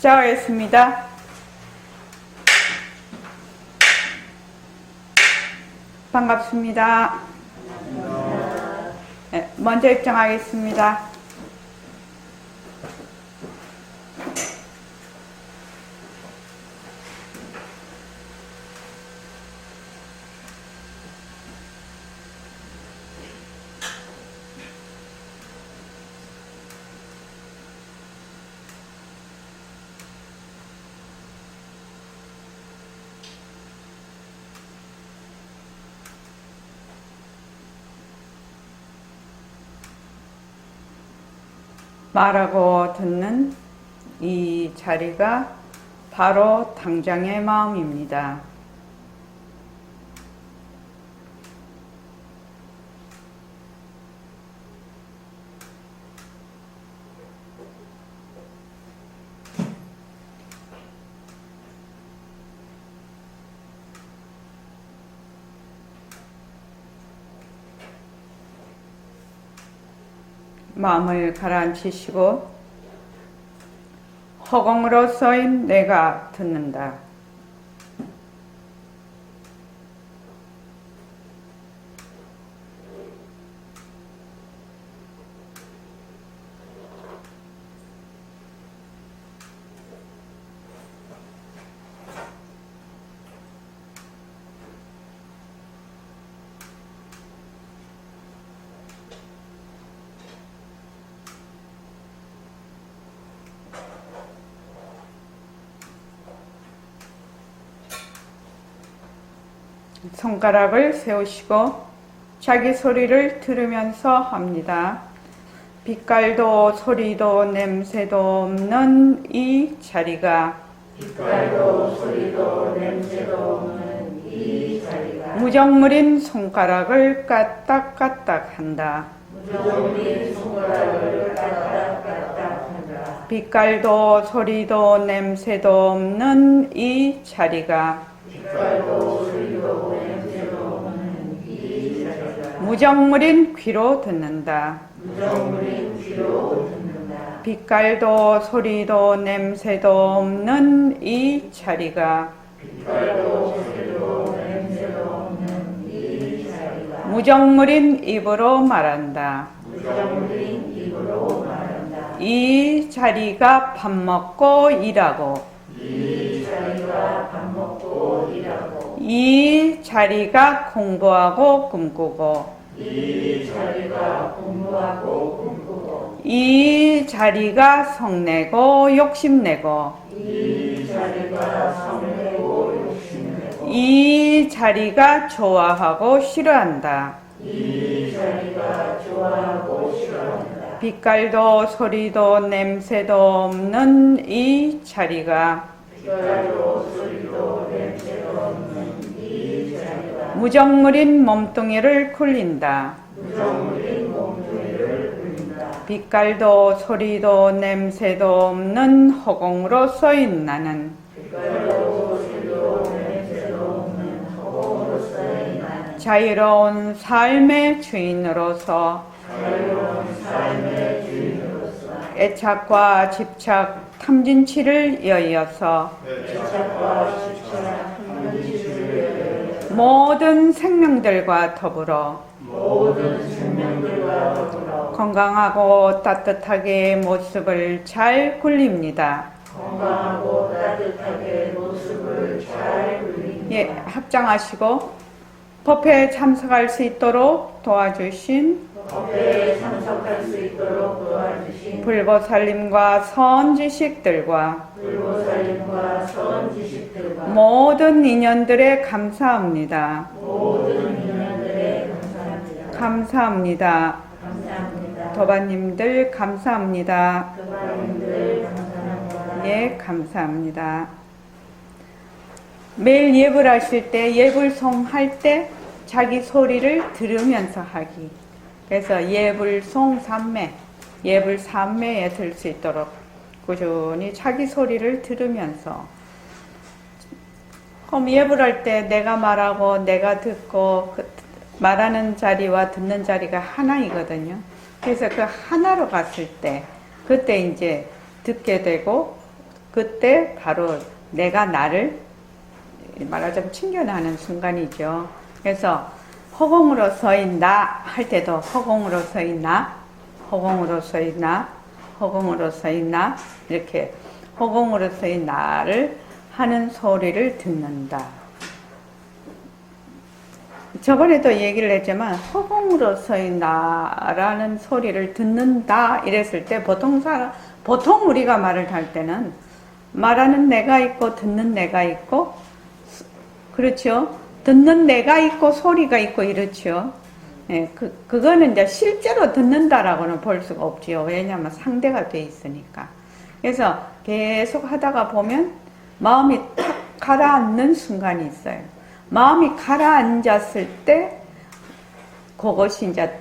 시작하겠습니다. 반갑습니다. 네, 먼저 입장하겠습니다. 말하고 듣는 이 자리가 바로 당장의 마음입니다. 마음을 가라앉히시고 허공으로 쏘인 내가 듣는다. 손가락을 세우시고 자기 소리를 들으면서 합니다. 빛깔도 소리도 냄새도 없는 이 자리가 무정물인 손가락을 까딱까딱 한다. 빛깔도 소리도 냄새도 없는 이 자리가 무정물인 귀로 듣는다. 빛깔도 소리도 냄새도 없는 이 자리가 무정물인 입으로 말한다. 이 자리가 밥 먹고 일하고 이 자리가 공부하고 꿈꾸고 이 자리가 성내고 욕심내고 이 자리가 좋아하고 싫어한다. 빛깔도 소리도 냄새도 없는 이 자리가 무정물인 몸뚱이를 굴린다. 빛깔도 소리도 냄새도 없는 허공으로 쏘인 나는 자유로운 삶의 주인으로서 애착과 집착, 탐진치를 여의어서 모든 생명들과 더불어 건강하고 따뜻하게 모습을 잘 굴립니다. 예, 합장하시고 법회에 참석할 수 있도록 도와주신 불보살님과 선지식들과 모든 인연들에 감사합니다. 감사합니다. 도반님들 감사합니다. 예, 감사합니다. 매일 예불 하실 때, 예불송 할 때 자기 소리를 들으면서 하기. 그래서 예불송 삼매, 예불 삼매에 들 수 있도록 꾸준히 자기 소리를 들으면서 그럼 예불할 때 내가 말하고 내가 듣고 말하는 자리와 듣는 자리가 하나이거든요. 그래서 그 하나로 갔을 때 그때 이제 듣게 되고 그때 바로 내가 나를 말하자면 충견하는 순간이죠. 그래서 허공으로서의 나 할 때도 허공으로서의 나, 허공으로서의 나, 허공으로서의 나, 이렇게 허공으로서의 나를 하는 소리를 듣는다. 저번에도 얘기를 했지만 허공으로서의 나라는 소리를 듣는다 이랬을 때 보통 우리가 말을 할 때는 말하는 내가 있고 듣는 내가 있고, 그렇죠? 듣는 내가 있고 소리가 있고 이렇죠. 예, 그거는 이제 실제로 듣는다라고는 볼 수가 없지요. 왜냐하면 상대가 돼 있으니까. 그래서 계속 하다가 보면 마음이 탁 가라앉는 순간이 있어요. 마음이 가라앉았을 때 그것이 이제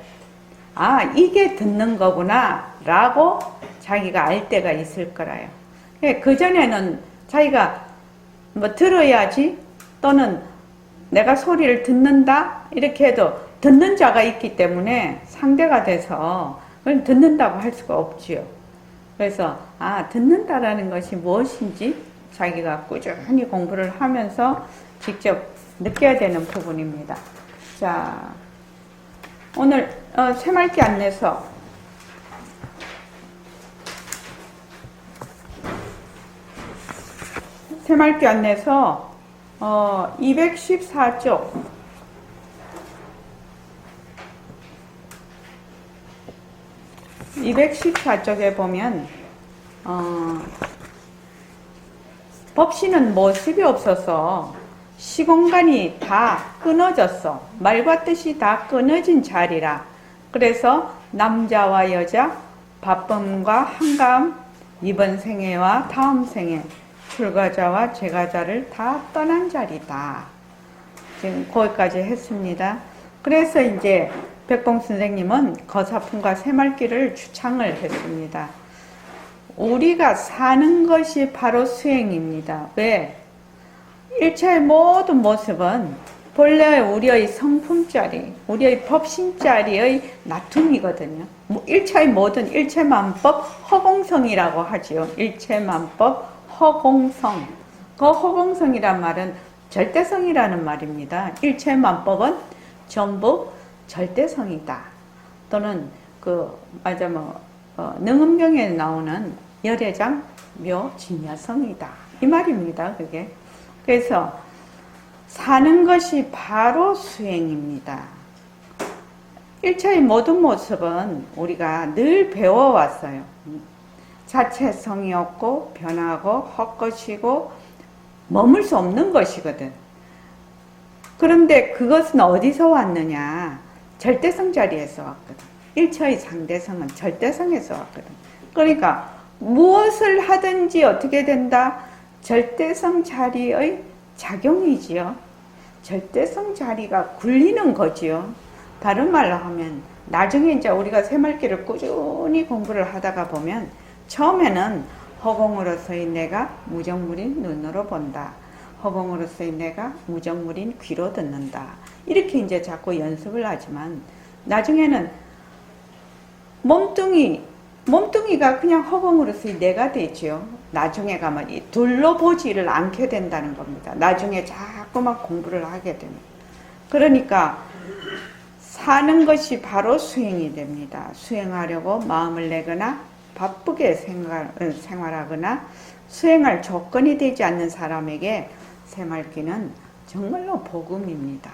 이게 듣는 거구나 라고 자기가 알 때가 있을 거라요. 그전에는 자기가 뭐 들어야지 또는 내가 소리를 듣는다 이렇게 해도 듣는 자가 있기 때문에 상대가 돼서 그걸 듣는다고 할 수가 없지요. 그래서 듣는다라는 것이 무엇인지 자기가 꾸준히 공부를 하면서 직접 느껴야 되는 부분입니다. 자, 오늘 새말기 안내서 새말기 안내서 214쪽 214쪽에 보면 법신은 모습이 없어서 시공간이 다 끊어졌어. 말과 뜻이 다 끊어진 자리라. 그래서 남자와 여자, 바쁨과 한가함, 이번 생애와 다음 생애, 출가자와 재가자를 다 떠난 자리다. 지금 거기까지 했습니다. 그래서 이제 백봉 선생님은 거사품과 새말기를 추창을 했습니다. 우리가 사는 것이 바로 수행입니다. 왜? 일체의 모든 모습은 본래 우리의 성품짜리, 우리의 법신짜리의 나툼이거든요. 일체의 모든 일체만법 허공성이라고 하지요. 일체만법 허공성. 그 허공성이란 말은 절대성이라는 말입니다. 일체만법은 전부 절대성이다. 또는 능음경에 나오는 열애장 묘진야성이다. 이 말입니다. 그게. 그래서 사는 것이 바로 수행입니다. 일체의 모든 모습은 우리가 늘 배워왔어요. 자체성이 없고 변하고 헛것이고 머물 수 없는 것이거든. 그런데 그것은 어디서 왔느냐? 절대성 자리에서 왔거든. 일체의 상대성은 절대성에서 왔거든. 그러니까 무엇을 하든지 어떻게 된다? 절대성 자리의 작용이지요. 절대성 자리가 굴리는 거지요. 다른 말로 하면 나중에 이제 우리가 새말기를 꾸준히 공부를 하다가 보면 처음에는 허공으로서의 내가 무정물인 눈으로 본다. 허공으로서의 내가 무정물인 귀로 듣는다. 이렇게 이제 자꾸 연습을 하지만 나중에는 몸뚱이가 그냥 허공으로서의 내가 되죠. 나중에 가면 이 둘로 보지를 않게 된다는 겁니다. 나중에 자꾸만 공부를 하게 되면. 그러니까 사는 것이 바로 수행이 됩니다. 수행하려고 마음을 내거나 바쁘게 생활하거나 수행할 조건이 되지 않는 사람에게 새말기는 정말로 복음입니다.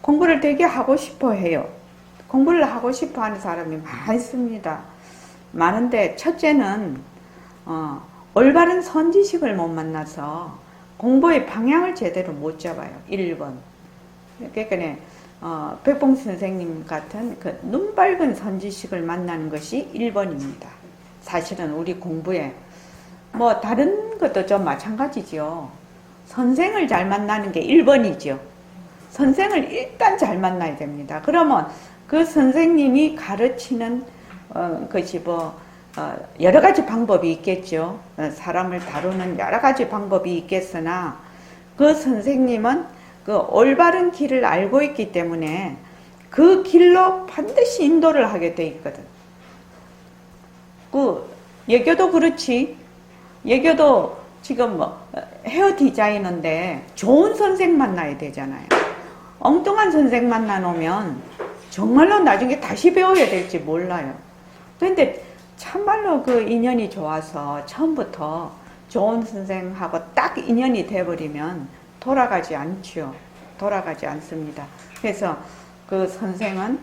공부를 되게 하고 싶어 해요. 공부를 하고 싶어 하는 사람이 많습니다. 많은데 첫째는 올바른 선지식을 못 만나서 공부의 방향을 제대로 못 잡아요. 1번. 그러니까 백봉 선생님 같은 그 눈밝은 선지식을 만나는 것이 1번입니다. 사실은 우리 공부에 뭐 다른 것도 좀 마찬가지죠. 선생을 잘 만나는 게 1번이죠. 선생을 일단 잘 만나야 됩니다. 그러면 그 선생님이 가르치는 것이 여러 가지 방법이 있겠죠. 사람을 다루는 여러 가지 방법이 있겠으나 그 선생님은 그 올바른 길을 알고 있기 때문에 그 길로 반드시 인도를 하게 돼 있거든. 그 예교도 그렇지. 예교도 지금 뭐 헤어 디자이너인데 좋은 선생 만나야 되잖아요. 엉뚱한 선생 만나놓으면 정말로 나중에 다시 배워야 될지 몰라요. 그런데 참말로 그 인연이 좋아서 처음부터 좋은 선생하고 딱 인연이 돼버리면 돌아가지 않죠. 돌아가지 않습니다. 그래서 그 선생은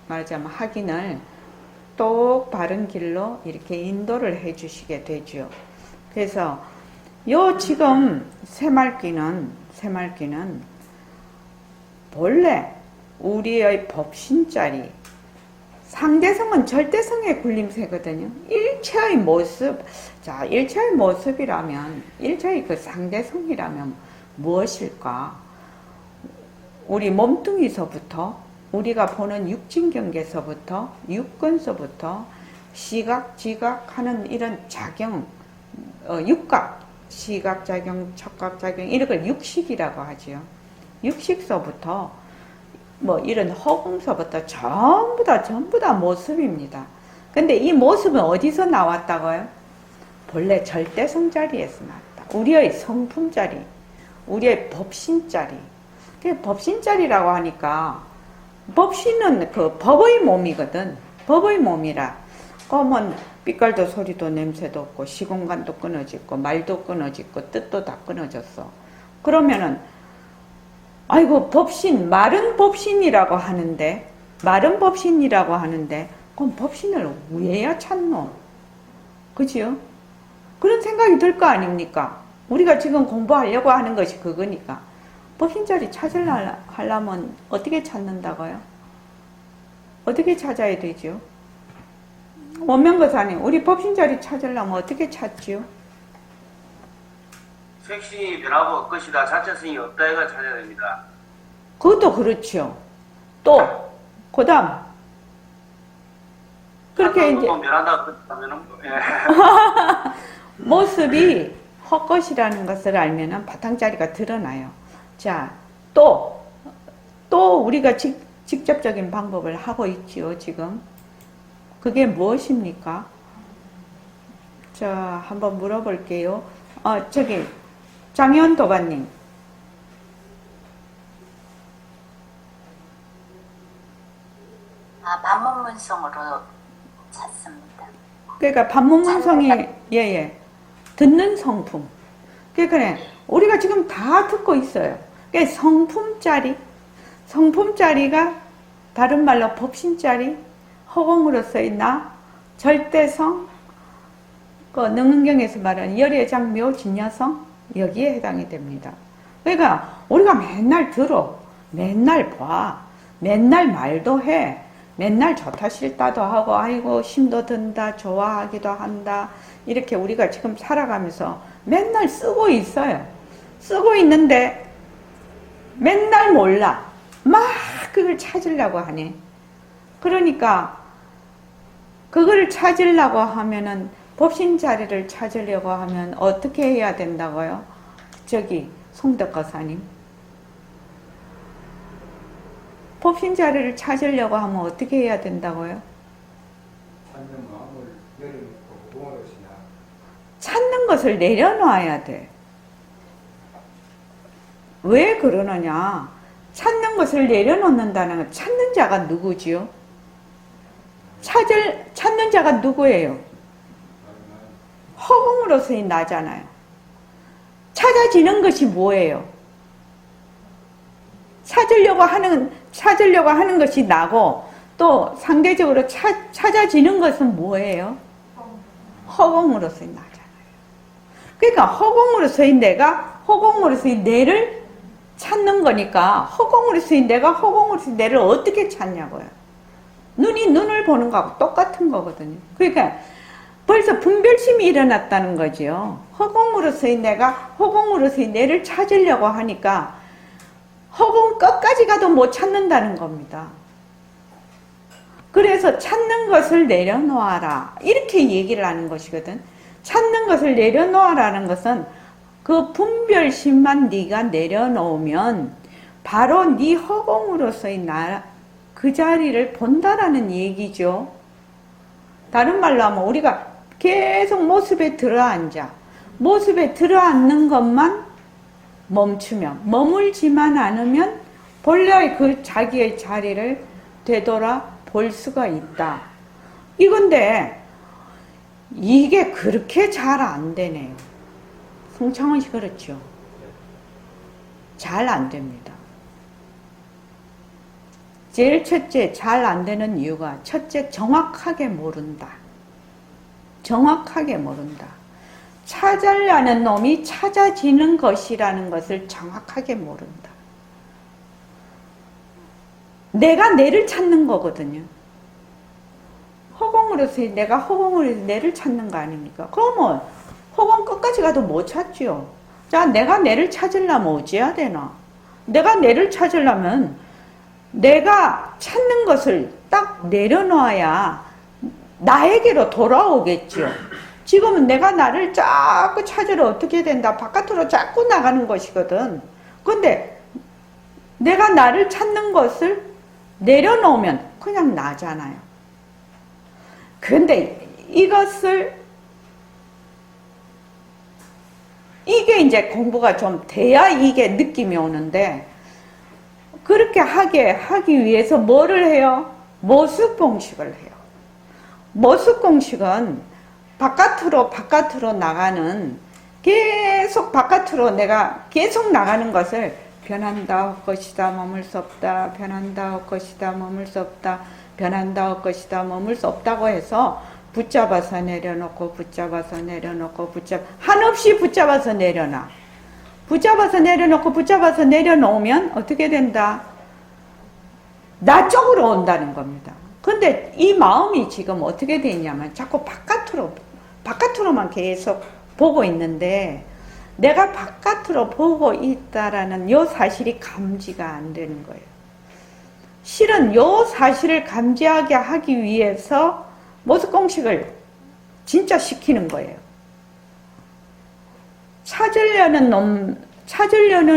말하자면 학인을 똑 바른 길로 이렇게 인도를 해주시게 되죠. 그래서 요 지금 새말귀는 본래 우리의 법신자리, 상대성은 절대성의 굴림새거든요. 일체의 모습, 자, 일체의 모습이라면, 일체의 그 상대성이라면 무엇일까? 우리 몸뚱이서부터, 우리가 보는 육진경계서부터, 육근서부터, 시각, 지각 하는 이런 작용, 육각, 시각작용, 촉각작용, 이런 걸 육식이라고 하지요. 육식서부터, 뭐 이런 허공서부터 전부 다 모습입니다. 근데 이 모습은 어디서 나왔다고요? 본래 절대성 자리에서 나왔다. 우리의 성품 자리, 우리의 법신 자리. 법신 자리라고 하니까 법신은 그 법의 몸이거든. 법의 몸이라. 그러면 빛깔도 소리도 냄새도 없고 시공간도 끊어졌고 말도 끊어졌고 뜻도 다 끊어졌어. 그러면은 아이고 법신, 마른 법신이라고 하는데 그럼 법신을 왜야 찾노? 그지요? 그런 생각이 들 거 아닙니까? 우리가 지금 공부하려고 하는 것이 그거니까. 법신자리 찾으려면 어떻게 찾는다고요? 어떻게 찾아야 되죠? 원명거사님, 우리 법신자리 찾으려면 어떻게 찾지요? 색신이 변하고 없것이다. 자체성이 없다. 이가 찾아야 됩니다. 그것도 그렇죠. 또, 그 다음. 그렇게 이제. 변한다. 그러면은, 모습이 헛것이라는 것을 알면은 바탕자리가 드러나요. 자, 또 우리가 직접적인 방법을 하고 있지요, 지금. 그게 무엇입니까? 자, 한번 물어볼게요. 장혜원 도반님. 반문문성으로 찾습니다. 그러니까 반문문성이 듣는 성품. 그러니까 우리가 지금 다 듣고 있어요. 그러니까 성품자리가 다른 말로 법신자리, 허공으로서의 나, 절대성, 그 능은경에서 말하는 열애장묘 진야성, 여기에 해당이 됩니다. 그러니까 우리가 맨날 들어, 맨날 봐, 맨날 말도 해, 맨날 좋다 싫다도 하고 아이고 힘도 든다 좋아하기도 한다 이렇게 우리가 지금 살아가면서 맨날 쓰고 있어요. 쓰고 있는데 맨날 몰라. 막 그걸 찾으려고 하네. 그러니까 그걸 찾으려고 하면은 법신자리를 찾으려고 하면 어떻게 해야 된다고요? 송덕거사님, 법신자리를 찾으려고 하면 어떻게 해야 된다고요? 찾는 마음을 내려놓고 무엇이냐? 찾는 것을 내려놔야 돼. 왜 그러느냐? 찾는 것을 내려놓는다는 건 찾는 자가 누구지요? 찾는 자가 누구예요? 허공으로서의 나잖아요. 찾아지는 것이 뭐예요? 찾으려고 하는 것이 나고 또 상대적으로 찾아지는 것은 뭐예요? 허공으로서의 나잖아요. 그러니까 허공으로서의 내를 찾는 거니까 허공으로서의 내가 허공으로서의 내를 어떻게 찾냐고요. 눈이 눈을 보는 거하고 똑같은 거거든요. 그러니까 벌써 분별심이 일어났다는 거죠. 허공으로서의 내가 허공으로서의 내를 찾으려고 하니까 허공 끝까지 가도 못 찾는다는 겁니다. 그래서 찾는 것을 내려놓아라 이렇게 얘기를 하는 것이거든. 찾는 것을 내려놓아라는 것은 그 분별심만 네가 내려놓으면 바로 네 허공으로서의 그 자리를 본다라는 얘기죠. 다른 말로 하면 우리가 계속 모습에 들어앉아. 모습에 들어앉는 것만 멈추면, 머물지만 않으면 본래의 그 자기의 자리를 되돌아 볼 수가 있다. 이건데 이게 그렇게 잘 안 되네요. 송창원 씨 그렇죠? 잘 안 됩니다. 제일 첫째 잘 안 되는 이유가 첫째 정확하게 모른다. 정확하게 모른다. 찾으려는 놈이 찾아지는 것이라는 것을 정확하게 모른다. 내가 내를 찾는 거거든요. 허공으로서 내가 허공으로서 내를 찾는 거 아닙니까? 그러면 허공 끝까지 가도 못 찾지요. 자, 내가 내를 찾으려면 어찌해야 되나? 내가 내를 찾으려면 내가 찾는 것을 딱 내려놔야 나에게로 돌아오겠죠. 지금은 내가 나를 자꾸 찾으러 어떻게 된다? 바깥으로 자꾸 나가는 것이거든. 근데 내가 나를 찾는 것을 내려놓으면 그냥 나잖아요. 근데 이게 이제 공부가 좀 돼야 이게 느낌이 오는데, 그렇게 하기 위해서 뭐를 해요? 모습공식을 해요. 모습공식은 바깥으로 나가는, 계속 바깥으로 내가 계속 나가는 것을 변한다 할 것이다 머물 수 없다, 변한다 할 것이다 머물 수 없다, 변한다 할 것이다 머물 수 없다고 해서 붙잡아서 내려놓고 붙잡아서 내려놓고 한없이 붙잡아서 내려놔. 붙잡아서 내려놓고 붙잡아서 내려놓으면 어떻게 된다? 나 쪽으로 온다는 겁니다. 근데 이 마음이 지금 어떻게 돼 있냐면 자꾸 바깥으로만 계속 보고 있는데, 내가 바깥으로 보고 있다라는 요 사실이 감지가 안 되는 거예요. 실은 요 사실을 감지하게 하기 위해서 모습공식을 진짜 시키는 거예요. 찾으려는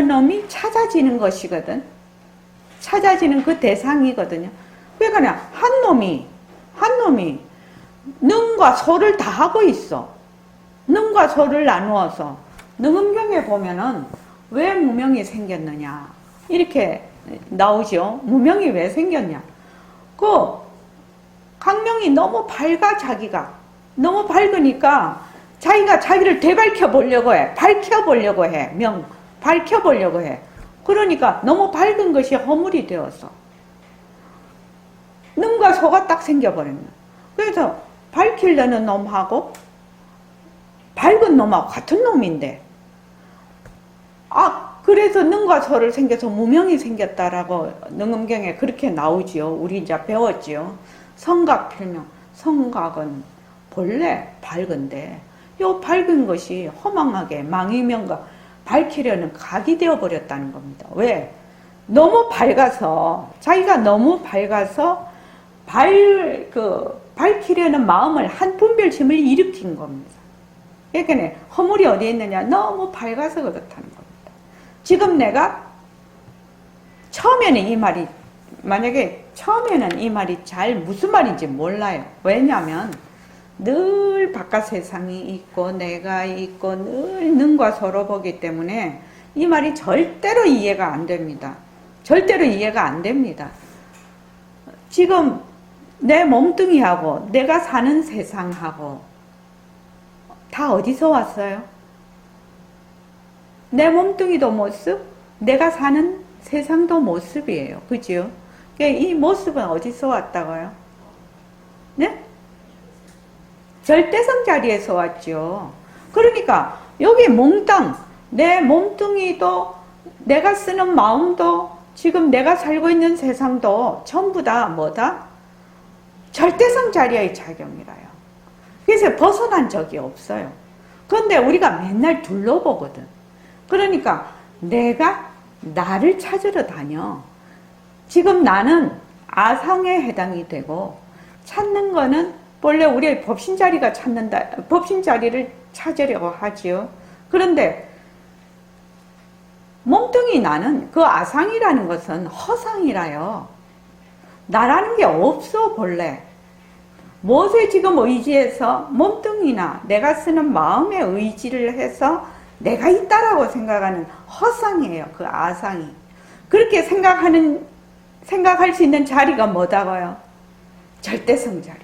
놈이 찾아지는 것이거든. 찾아지는 그 대상이거든요. 그러니까 한 놈이 능과 소를 다 하고 있어. 능과 소를 나누어서 능음경에 보면은 왜 무명이 생겼느냐 이렇게 나오죠. 무명이 왜 생겼냐? 그 강명이 너무 밝아. 자기가 너무 밝으니까 자기가 자기를 되밟혀 보려고 해. 밝혀보려고 해. 밝혀보려고 해. 그러니까 너무 밝은 것이 허물이 되어서 능과 소가 딱 생겨버립니다. 그래서 밝히려는 놈하고 밝은 놈하고 같은 놈인데, 그래서 능과 소를 생겨서 무명이 생겼다라고 능음경에 그렇게 나오지요. 우리 이제 배웠지요. 성각필명. 성각은 본래 밝은데 요 밝은 것이 허망하게 망이명과 밝히려는 각이 되어버렸다는 겁니다. 왜? 너무 밝아서, 자기가 너무 밝아서 밝히려는 마음을 한 분별심을 일으킨 겁니다. 그러니까 허물이 어디에 있느냐? 너무 밝아서 그렇다는 겁니다. 지금 내가 만약에 처음에는 이 말이 잘 무슨 말인지 몰라요. 왜냐하면 늘 바깥 세상이 있고 내가 있고 늘 능과 소로 보기 때문에 이 말이 절대로 이해가 안 됩니다. 절대로 이해가 안 됩니다. 지금 내 몸뚱이하고 내가 사는 세상하고 다 어디서 왔어요? 내 몸뚱이도 모습, 내가 사는 세상도 모습이에요. 그죠? 이 모습은 어디서 왔다고요? 네? 절대성 자리에서 왔죠. 그러니까 여기 몽땅 내 몸뚱이도 내가 쓰는 마음도 지금 내가 살고 있는 세상도 전부 다 뭐다? 절대성 자리의 작용이라요. 그래서 벗어난 적이 없어요. 그런데 우리가 맨날 둘러보거든. 그러니까 내가 나를 찾으러 다녀. 지금 나는 아상에 해당이 되고 찾는 거는 원래 우리의 법신자리가 법신자리를 찾으려고 하지요. 그런데 몸뚱이 나는 그 아상이라는 것은 허상이라요. 나라는 게 없어 본래. 무엇에 지금 의지해서 몸뚱이나 내가 쓰는 마음의 의지를 해서 내가 있다라고 생각하는 허상이에요. 그 아상이. 그렇게 생각할 수 있는 자리가 뭐다고요? 절대성 자리.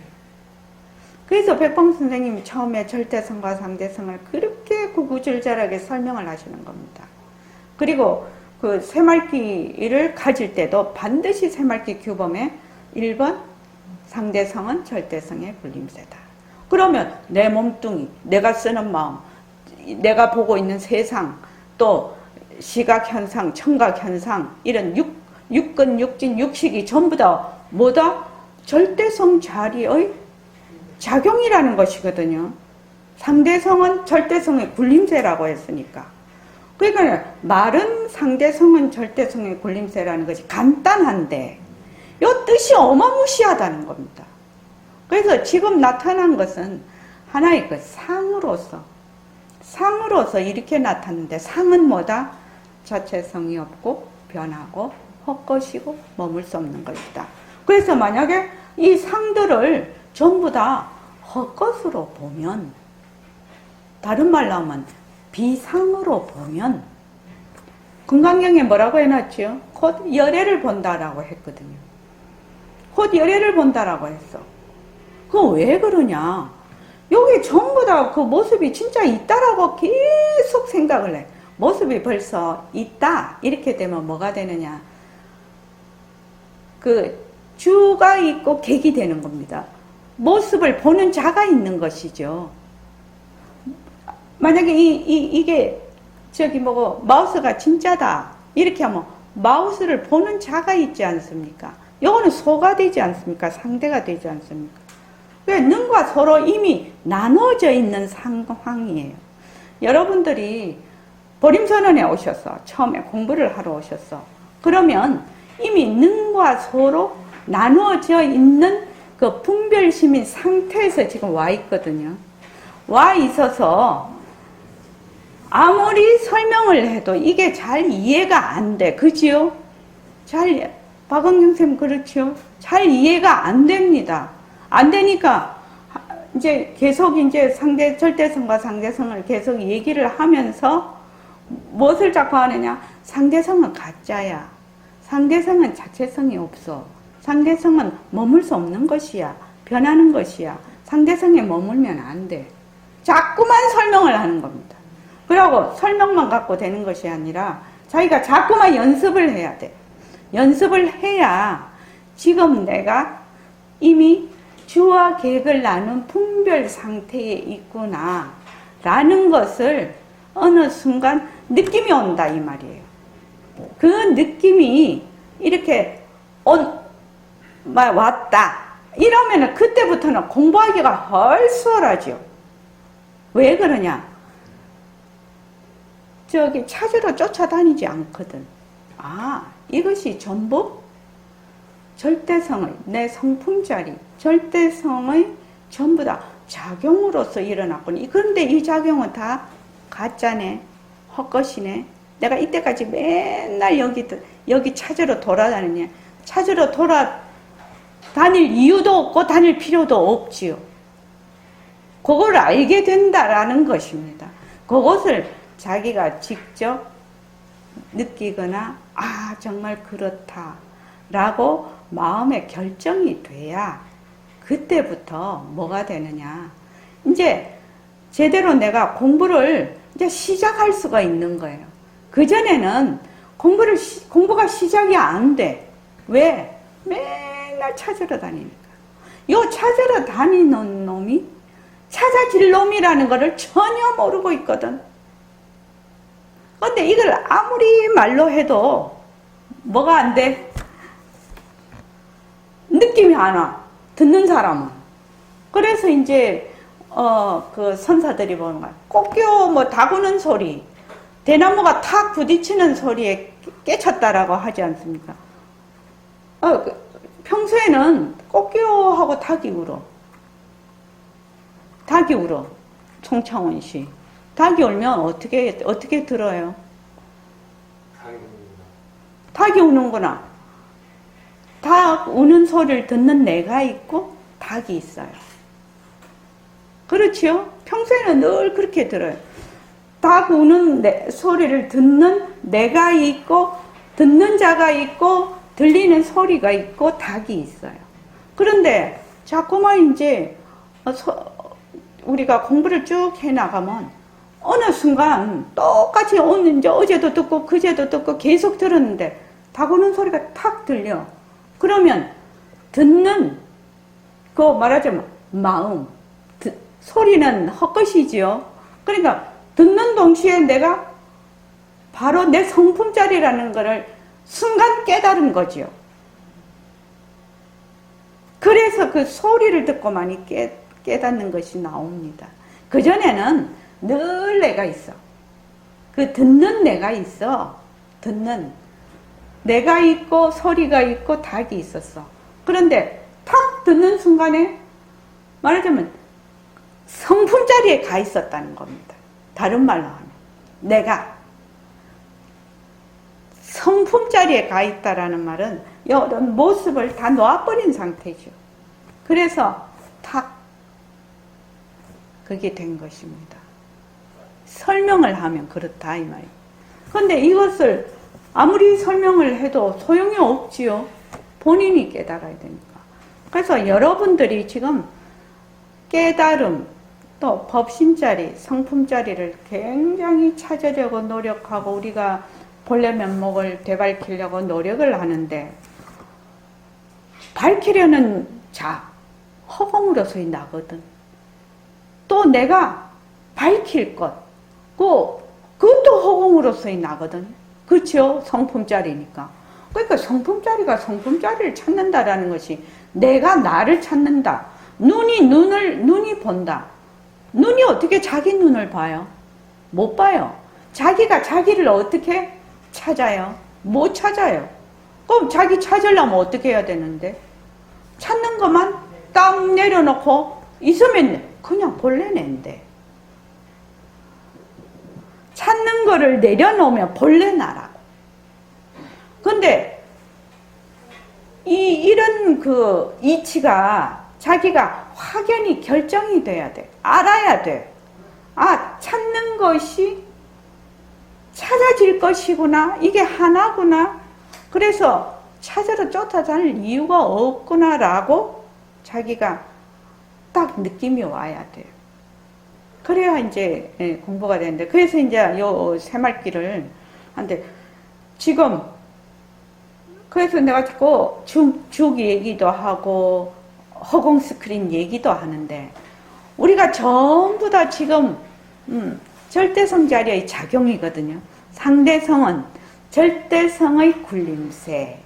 그래서 백범 선생님이 처음에 절대성과 상대성을 그렇게 구구절절하게 설명을 하시는 겁니다. 그리고 그 새말귀를 가질 때도 반드시 새말귀 규범에 1번 상대성은 절대성의 군림세다. 그러면 내 몸뚱이, 내가 쓰는 마음, 내가 보고 있는 세상, 또 시각현상, 청각현상, 이런 육근, 육진, 육식이 전부 다 뭐다? 절대성 자리의 작용이라는 것이거든요. 상대성은 절대성의 군림세라고 했으니까. 그러니까 말은 상대성은 절대성의 군림세라는 것이 간단한데 이 뜻이 어마무시하다는 겁니다. 그래서 지금 나타난 것은 하나의 그 상으로서 이렇게 나타났는데 상은 뭐다? 자체성이 없고 변하고 헛것이고 머물 수 없는 것이다. 그래서 만약에 이 상들을 전부 다 헛것으로 보면, 다른 말로 하면 비상으로 보면, 금강경에 뭐라고 해놨죠? 곧 열애를 본다라고 했거든요. 곧 열애를 본다라고 했어. 그거 왜 그러냐? 여기 전부 다 그 모습이 진짜 있다라고 계속 생각을 해. 모습이 벌써 있다. 이렇게 되면 뭐가 되느냐? 그 주가 있고 객이 되는 겁니다. 모습을 보는 자가 있는 것이죠. 만약에 이게 저기 뭐고 마우스가 진짜다. 이렇게 하면 마우스를 보는 자가 있지 않습니까? 요거는 소가 되지 않습니까? 상대가 되지 않습니까? 왜 능과 서로 이미 나눠져 있는 상황이에요. 여러분들이 보림선언에 오셨어. 처음에 공부를 하러 오셨어. 그러면 이미 능과 소로 나누어져 있는 그 분별심인 상태에서 지금 와 있거든요. 와 있어서 아무리 설명을 해도 이게 잘 이해가 안 돼. 그지요? 박은경 쌤 그렇죠? 잘 이해가 안 됩니다. 안 되니까 이제 계속 이제 절대성과 상대성을 계속 얘기를 하면서 무엇을 자꾸 하느냐? 상대성은 가짜야. 상대성은 자체성이 없어. 상대성은 머물 수 없는 것이야. 변하는 것이야. 상대성에 머물면 안 돼. 자꾸만 설명을 하는 겁니다. 그리고 설명만 갖고 되는 것이 아니라 자기가 자꾸만 연습을 해야 돼. 연습을 해야 지금 내가 이미 주와 객을 나눈 분별 상태에 있구나 라는 것을 어느 순간 느낌이 온다 이 말이에요. 그 느낌이 이렇게 왔다 이러면은 그때부터는 공부하기가 훨 수월하죠. 왜 그러냐? 저기 찾으러 쫓아다니지 않거든. 이것이 전부 절대성의 내 성품자리, 절대성의 전부 다 작용으로서 일어났거니. 그런데 이 작용은 다 가짜네, 헛것이네. 내가 이때까지 맨날 여기 찾으러 돌아다니냐. 찾으러 돌아다닐 이유도 없고 다닐 필요도 없지요. 그걸 알게 된다라는 것입니다. 그것을 자기가 직접 느끼거나 정말 그렇다라고 마음의 결정이 돼야 그때부터 뭐가 되느냐. 이제 제대로 내가 공부를 이제 시작할 수가 있는 거예요. 그전에는 공부가 시작이 안 돼. 왜? 맨날 찾으러 다니니까. 요 찾으러 다니는 놈이 찾아질 놈이라는 거를 전혀 모르고 있거든. 근데 이걸 아무리 말로 해도 뭐가 안 돼? 느낌이 안 와. 듣는 사람은. 그래서 이제 그 선사들이 보는 거야. 꽃교 뭐 다구는 소리, 대나무가 탁 부딪히는 소리에 깨쳤다라고 하지 않습니까? 평소에는 꽃교하고 닭이 울어. 닭이 울어. 송창원 씨. 닭이 울면 어떻게 들어요? 닭이 우는구나. 닭 우는 소리를 듣는 내가 있고 닭이 있어요. 그렇지요? 평소에는 늘 그렇게 들어요. 닭 우는 소리를 듣는 내가 있고, 듣는 자가 있고, 들리는 소리가 있고, 닭이 있어요. 그런데 자꾸만 이제 우리가 공부를 쭉 해나가면 어느 순간 똑같이 오늘 이제 어제도 듣고 그제도 듣고 계속 들었는데 닭 우는 소리가 탁 들려. 그러면 듣는 그 말하자면 마음, 소리는 헛것이지요. 그러니까 듣는 동시에 내가 바로 내 성품짜리라는 것을 순간 깨달은 거지요. 그래서 그 소리를 듣고 많이 깨닫는 것이 나옵니다. 그전에는 늘 내가 있어. 그 듣는 내가 있어. 듣는 내가 있고 소리가 있고 닭이 있었어. 그런데 탁 듣는 순간에 말하자면 성품 자리에 가 있었다는 겁니다. 다른 말로 하면 내가 성품 자리에 가 있다라는 말은 이런 모습을 다 놓아버린 상태죠. 그래서 탁 그게 된 것입니다. 설명을 하면 그렇다 이 말이에요. 그런데 이것을 아무리 설명을 해도 소용이 없지요. 본인이 깨달아야 되니까. 그래서 여러분들이 지금 깨달음 또 법신자리, 성품자리를 굉장히 찾으려고 노력하고 우리가 본래 면목을 되밟히려고 노력을 하는데 밝히려는 자, 허공으로서의 나거든. 또 내가 밝힐 것, 그것도 허공으로서의 나거든. 그렇죠? 성품자리니까. 그러니까 성품자리가 성품자리를 찾는다라는 것이 내가 나를 찾는다. 눈이 본다. 눈이 어떻게 자기 눈을 봐요? 못 봐요. 자기가 자기를 어떻게 찾아요? 못 찾아요. 그럼 자기 찾으려면 어떻게 해야 되는데? 찾는 것만 딱 내려놓고 있으면 그냥 본래인데. 찾는 거를 내려놓으면 본래 나라고. 근데 이런 그 이치가 자기가 확연히 결정이 돼야 돼. 알아야 돼. 아, 찾는 것이 찾아질 것이구나. 이게 하나구나. 그래서 찾으러 쫓아다닐 이유가 없구나라고 자기가 딱 느낌이 와야 돼요. 그래야 이제 공부가 되는데, 그래서 이제 요 새말기를 한데 지금 그래서 내가 자꾸 죽 얘기도 하고 허공 스크린 얘기도 하는데 우리가 전부 다 지금 절대성 자리의 작용이거든요. 상대성은 절대성의 굴림새.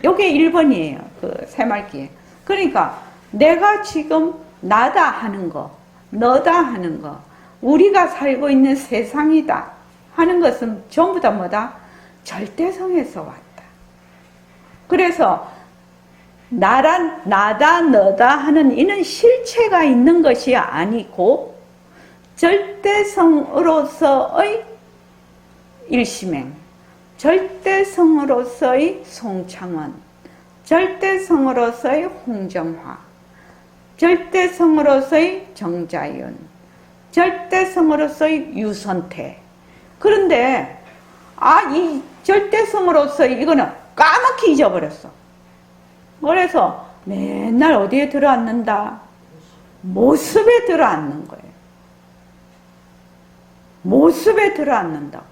요게 1번이에요. 그 새말기에. 그러니까 내가 지금 나다 하는 거, 너다 하는 거, 우리가 살고 있는 세상이다 하는 것은 전부 다 뭐다? 절대성에서 왔다. 그래서 나다, 너다 하는 이는 실체가 있는 것이 아니고 절대성으로서의 일심행, 절대성으로서의 송창원, 절대성으로서의 홍정화, 절대성으로서의 정자윤, 절대성으로서의 유선태. 그런데 이 절대성으로서의 이거는 까맣게 잊어버렸어. 그래서 맨날 어디에 들어앉는다? 모습에 들어앉는 거예요. 모습에 들어앉는다고.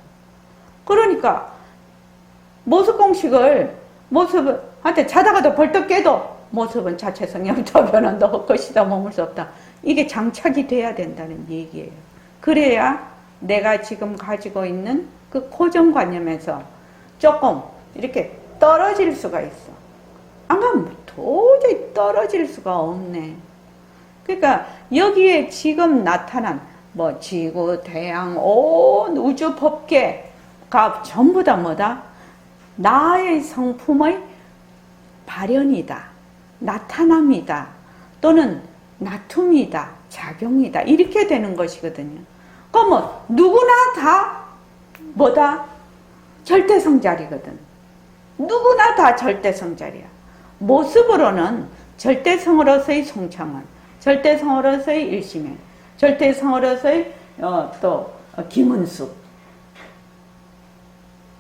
그러니까 모습 공식을 모습한테 자다가도 벌떡 깨도 모습은 자체성이 없다, 변한다, 헛것이다, 머물 수 없다. 이게 장착이 돼야 된다는 얘기예요. 그래야 내가 지금 가지고 있는 그 고정관념에서 조금 이렇게 떨어질 수가 있어. 안 그러면 도저히 떨어질 수가 없네. 그러니까 여기에 지금 나타난 뭐 지구, 태양, 온 우주 법계가 전부 다 뭐다? 나의 성품의 발현이다, 나타남이다, 또는 나툼이다, 작용이다, 이렇게 되는 것이거든요. 그러면 누구나 다 뭐다? 절대성자리거든. 누구나 다 절대성자리야. 모습으로는 절대성으로서의 송창원, 절대성으로서의 일심행, 절대성으로서의 김은숙.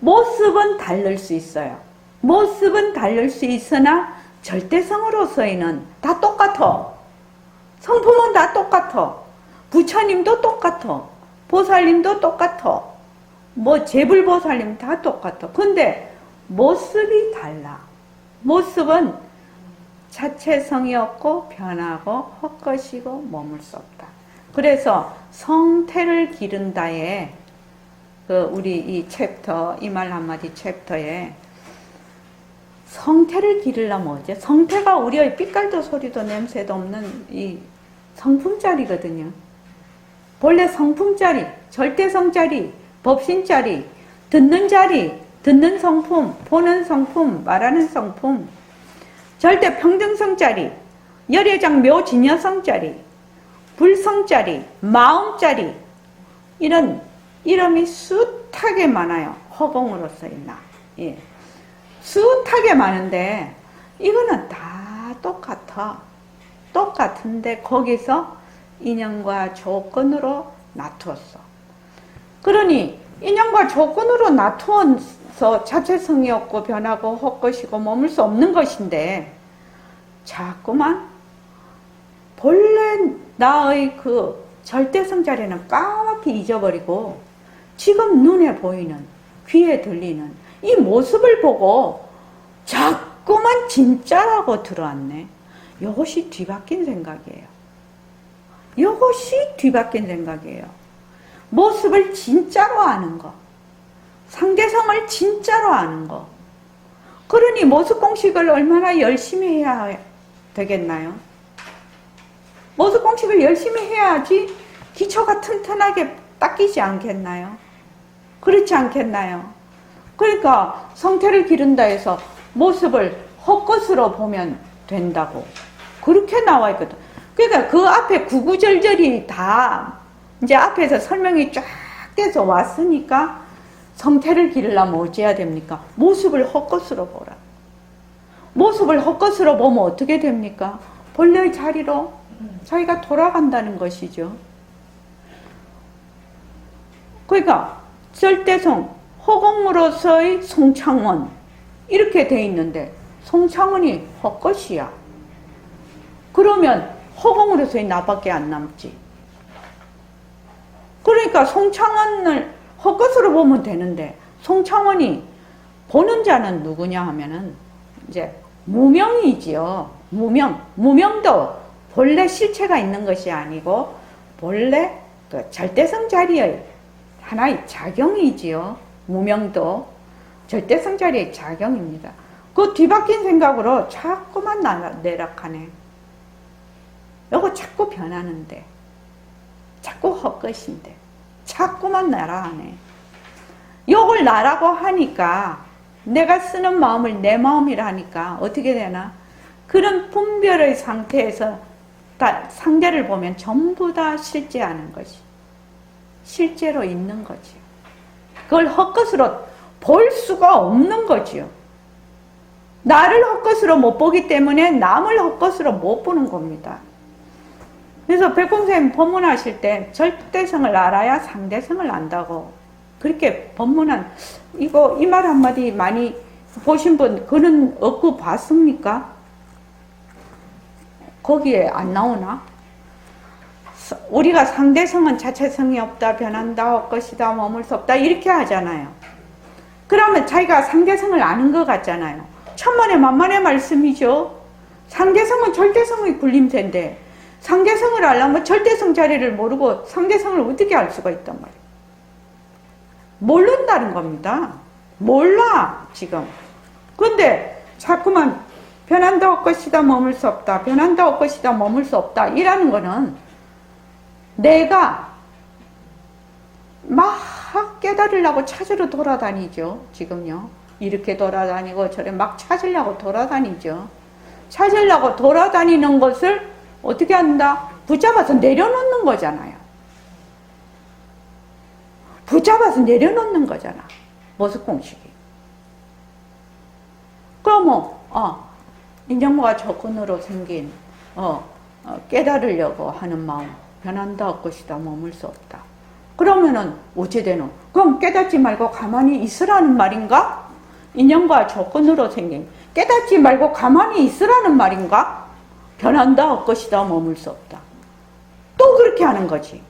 모습은 다를 수 있어요. 모습은 다를 수 있으나 절대성으로서의는 다 똑같아. 성품은 다 똑같아. 부처님도 똑같아. 보살님도 똑같아. 뭐 제불보살님 다 똑같아. 근데 모습이 달라. 모습은 자체성이 없고 변하고 헛것이고 머물 수 없다. 그래서 성태를 기른다에 우리 이 챕터, 이 말 한마디 챕터에 성태를 기르려면 뭐지? 성태가 우리의 빛깔도 소리도 냄새도 없는 이 성품짜리거든요. 본래 성품짜리, 절대성짜리, 법신짜리, 듣는 자리, 듣는 성품, 보는 성품, 말하는 성품, 절대 평등성짜리, 열애장 묘진여성짜리, 불성짜리, 마음짜리, 이런 이름이 숱하게 많아요. 허공으로서의 나. 예. 숱하게 많은데 이거는 다 똑같아. 똑같은데 거기서 인연과 조건으로 놔두었어. 그러니 인연과 조건으로 놔두어서 자체성이 없고 변하고 헛것이고 머물 수 없는 것인데 자꾸만 본래 나의 그 절대성 자리는 까맣게 잊어버리고 지금 눈에 보이는, 귀에 들리는 이 모습을 보고 자꾸만 진짜라고 들어왔네. 이것이 뒤바뀐 생각이에요. 이것이 뒤바뀐 생각이에요. 모습을 진짜로 아는 거, 상대성을 진짜로 아는 거. 그러니 모습 공식을 얼마나 열심히 해야 되겠나요? 모습 공식을 열심히 해야지 기초가 튼튼하게 닦이지 않겠나요? 그렇지 않겠나요? 그러니까 성태를 기른다 해서 모습을 헛것으로 보면 된다고 그렇게 나와 있거든. 그러니까 그 앞에 구구절절이 다 이제 앞에서 설명이 쫙 돼서 왔으니까 성태를 기르려면 어찌해야 됩니까? 모습을 헛것으로 보라. 모습을 헛것으로 보면 어떻게 됩니까? 본래의 자리로 자기가 돌아간다는 것이죠. 그러니까 절대성, 허공으로서의 송창원 이렇게 돼 있는데 송창원이 헛것이야. 그러면 허공으로서의 나밖에 안 남지. 그러니까 송창원을 헛것으로 보면 되는데 송창원이 보는 자는 누구냐 하면은 이제 무명이지요. 무명도 본래 실체가 있는 것이 아니고 본래 그 절대성 자리의 하나의 작용이지요. 무명도 절대성 자리의 작용입니다. 그 뒤바뀐 생각으로 자꾸만 내락하네. 요거 자꾸 변하는데, 자꾸 헛것인데, 자꾸만 나라하네. 요걸 나라고 하니까 내가 쓰는 마음을 내 마음이라 하니까 어떻게 되나? 그런 분별의 상태에서 상대를 보면 전부 다 실제하는 것이 실제로 있는 거지요. 그걸 헛것으로 볼 수가 없는 거지요. 나를 헛것으로 못 보기 때문에 남을 헛것으로 못 보는 겁니다. 그래서 백공선생님 법문하실 때 절대성을 알아야 상대성을 안다고 그렇게 법문한 이 말 한마디 많이 보신 분 그는 얻고 봤습니까? 거기에 안 나오나? 우리가 상대성은 자체성이 없다, 변한다, 헛것이다, 머물 수 없다 이렇게 하잖아요. 그러면 자기가 상대성을 아는 것 같잖아요. 천만의 만만의 말씀이죠. 상대성은 절대성의 굴림체인데 상대성을 알려면 절대성 자리를 모르고 상대성을 어떻게 알 수가 있단 말이에요. 모른다는 겁니다. 몰라 지금. 근데 자꾸만 변한다 헛것이다 머물 수 없다, 변한다 헛것이다 머물 수 없다 이라는 거는 내가 막 깨달으려고 찾으러 돌아다니죠. 지금요. 이렇게 돌아다니고 저래 막 찾으려고 돌아다니죠. 찾으려고 돌아다니는 것을 어떻게 한다? 붙잡아서 내려놓는 거잖아요. 붙잡아서 내려놓는 거잖아. 모습공식이. 그러면 인정모가 조건으로 생긴 깨달으려고 하는 마음 변한다 것이다 머물 수 없다. 그러면은 어찌 되노? 그럼 깨닫지 말고 가만히 있으라는 말인가? 인연과 조건으로 생긴 깨닫지 말고 가만히 있으라는 말인가? 변한다 것이다 머물 수 없다. 또 그렇게 하는 거지.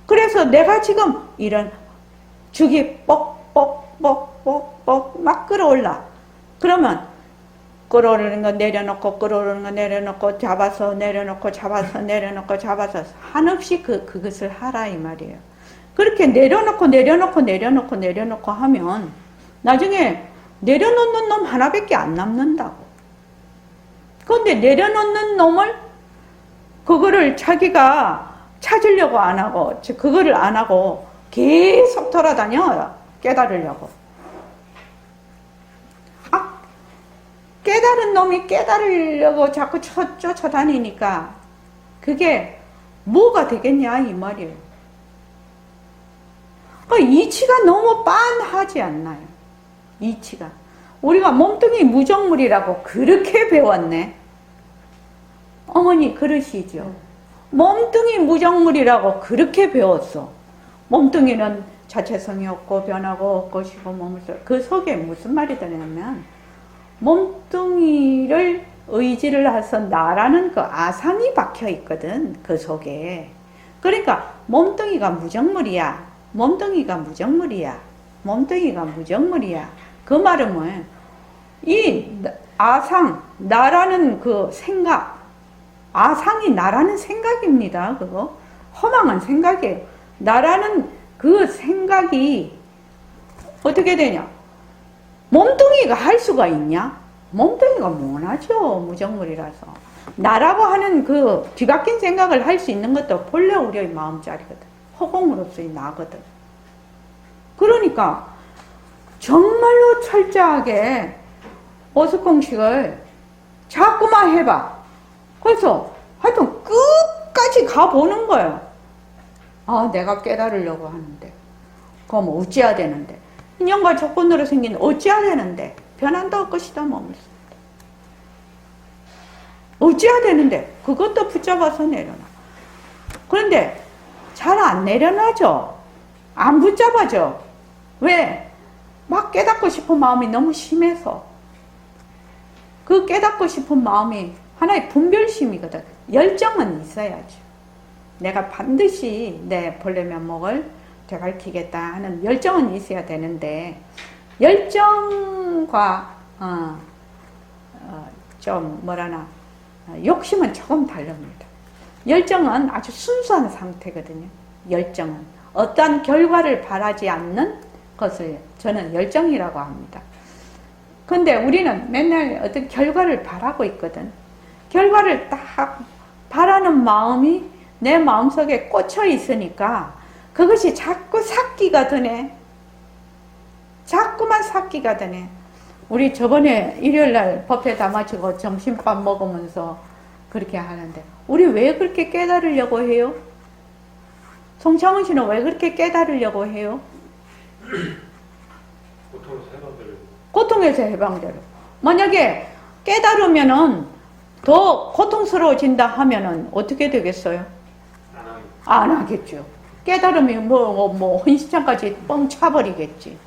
그래서 내가 지금 이런 죽이 뻑뻑뻑뻑뻑 막 끌어올라. 그러면 끌어오르는 거 내려놓고 끌어오르는 거 내려놓고 잡아서 내려놓고 잡아서 내려놓고 잡아서 한없이 그것을 하라 이 말이에요. 그렇게 내려놓고 내려놓고 내려놓고 내려놓고 하면 나중에 내려놓는 놈 하나밖에 안 남는다고. 그런데 내려놓는 놈을 그거를 자기가 찾으려고 안 하고 그거를 안 하고 계속 돌아다녀 깨달으려고. 깨달은 놈이 깨달으려고 자꾸 쫓아다니니까 그게 뭐가 되겠냐 이 말이에요. 이치가 너무 빤하지 않나요? 이치가. 우리가 몸뚱이 무정물이라고 그렇게 배웠네. 어머니 그러시죠. 몸뚱이 무정물이라고 그렇게 배웠어. 몸뚱이는 자체성이 없고 변하고 없고 쉬고 머물러. 그 속에 무슨 말이 들냐면 몸뚱이를 의지를 해서 나라는 그 아상이 박혀 있거든. 그 속에. 그러니까 몸뚱이가 무정물이야. 몸뚱이가 무정물이야. 몸뚱이가 무정물이야. 그 말은 뭐예요? 이 아상, 나라는 그 생각, 아상이 나라는 생각입니다. 그거 허망한 생각이에요. 나라는 그 생각이 어떻게 되냐? 몸뚱이가 할 수가 있냐? 몸뚱이가 못하죠. 무정물이라서. 나라고 하는 그 뒤바뀐 생각을 할 수 있는 것도 본래 우리의 마음자리거든. 허공으로서의 나거든. 그러니까 정말로 철저하게 어습공식을 자꾸만 해봐. 그래서 하여튼 끝까지 가보는 거예요. 내가 깨달으려고 하는데 그럼 어찌해야 되는데 인연과 조건으로 생긴 어찌해야 되는데 변한다 것이다 머물 수 없다. 어찌해야 되는데 그것도 붙잡아서 내려놔. 그런데 잘 안 내려놔져. 안 붙잡아져. 왜? 막 깨닫고 싶은 마음이 너무 심해서. 그 깨닫고 싶은 마음이 하나의 분별심이거든. 열정은 있어야지. 내가 반드시 내 본래 면목을 되밝히겠다 하는 열정은 있어야 되는데 열정과 좀 뭐라나 욕심은 조금 다릅니다. 열정은 아주 순수한 상태거든요. 열정은 어떠한 결과를 바라지 않는 것을 저는 열정이라고 합니다. 근데 우리는 맨날 어떤 결과를 바라고 있거든. 결과를 딱 바라는 마음이 내 마음속에 꽂혀 있으니까 그것이 자꾸 삭기가 드네. 자꾸만 삭기가 드네. 우리 저번에 일요일날 법회 다 마치고 점심밥 먹으면서 그렇게 하는데 우리 왜 그렇게 깨달으려고 해요? 송창훈 씨는 왜 그렇게 깨달으려고 해요? 고통에서 해방되려고. 고통에서 해방되려고. 만약에 깨달으면은 더 고통스러워진다 하면은 어떻게 되겠어요? 안 하겠죠. 깨달으면 헌신창까지 뻥 차버리겠지.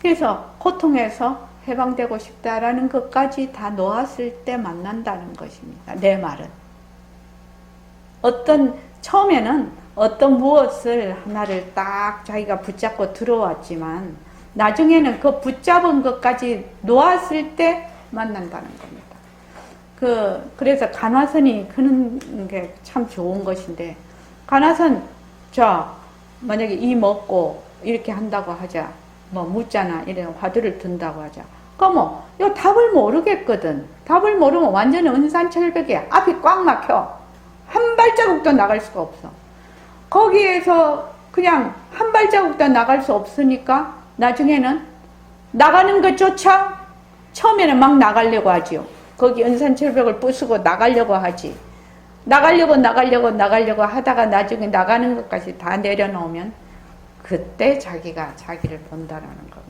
그래서 고통에서 해방되고 싶다라는 것까지 다 놓았을 때 만난다는 것입니다. 내 말은. 처음에는 어떤 무엇을 하나를 딱 자기가 붙잡고 들어왔지만 나중에는 그 붙잡은 것까지 놓았을 때 만난다는 겁니다. 그래서 간화선이 그는 게 참 좋은 것인데, 간화선, 만약에 이 먹고 이렇게 한다고 하자. 묻잖아. 이런 화두를 든다고 하자. 그럼 이 답을 모르겠거든. 답을 모르면 완전히 은산철벽에 앞이 꽉 막혀. 한 발자국도 나갈 수가 없어. 거기에서 그냥 한 발자국도 나갈 수 없으니까 나중에는 나가는 것조차 처음에는 막 나가려고 하지요. 거기 은산철벽을 부수고 나가려고 하지. 나가려고 하다가 나중에 나가는 것까지 다 내려놓으면 그때 자기가 자기를 본다라는 겁니다.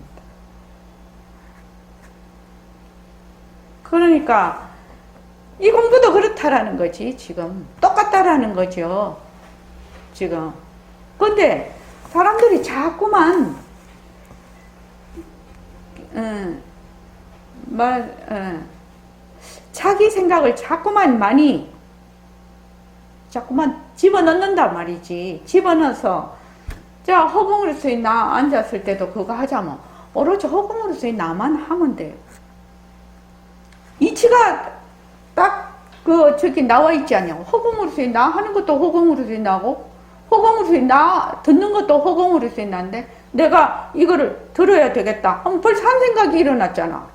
그러니까 이 공부도 그렇다라는 거지, 지금. 똑같다라는 거죠, 지금. 근데 사람들이 자꾸만, 자기 생각을 자꾸만 집어넣는단 말이지. 집어넣어서, 자, 허공으로서의 나 앉았을 때도 그거 하자면, 오로지 허공으로서의 나만 하면 돼요. 이치가 딱, 저기 나와 있지 않냐고. 허공으로서의 나 하는 것도 허공으로서의 나고, 허공으로서의 나 듣는 것도 허공으로서의 나인데, 내가 이거를 들어야 되겠다. 벌써 한 생각이 일어났잖아.